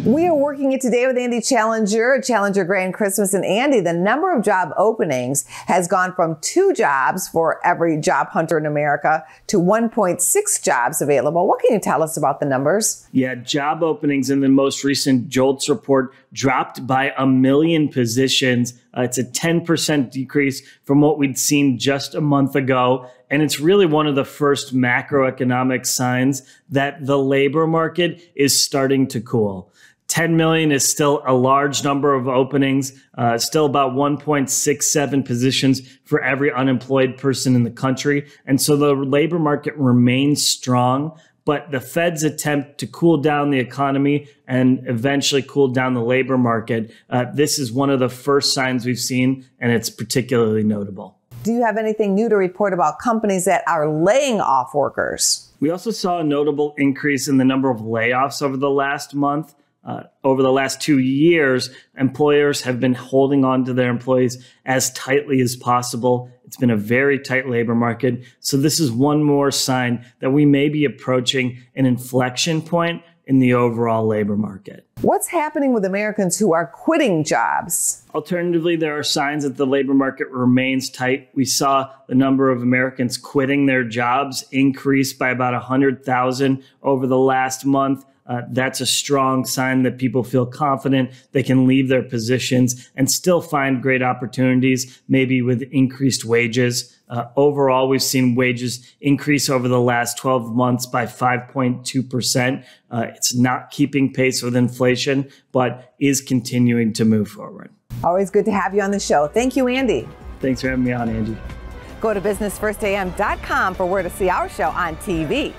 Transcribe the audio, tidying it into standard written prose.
We are working it today with Andy Challenger Grand Christmas. And Andy, the number of job openings has gone from 2 jobs for every job hunter in America to 1.6 jobs available. What can you tell us about the numbers? Yeah, job openings in the most recent JOLTS report dropped by 1 million positions. It's a 10% decrease from what we'd seen just a month ago. And it's really one of the first macroeconomic signs that the labor market is starting to cool. 10 million is still a large number of openings, still about 1.67 positions for every unemployed person in the country. And so the labor market remains strong, but the Fed's attempt to cool down the economy and eventually cool down the labor market, this is one of the first signs we've seen, and it's particularly notable. Do you have anything new to report about companies that are laying off workers? We also saw a notable increase in the number of layoffs over the last month. Over the last 2 years, employers have been holding on to their employees as tightly as possible. It's been a very tight labor market. So this is one more sign that we may be approaching an inflection point in the overall labor market. What's happening with Americans who are quitting jobs? Alternatively, there are signs that the labor market remains tight. We saw the number of Americans quitting their jobs increase by about 100,000 over the last month. That's a strong sign that people feel confident they can leave their positions and still find great opportunities, maybe with increased wages. Overall, we've seen wages increase over the last 12 months by 5.2%. It's not keeping pace with inflation, but is continuing to move forward. Always good to have you on the show. Thank you, Andy. Thanks for having me on, Angie. Go to businessfirstam.com for where to see our show on TV.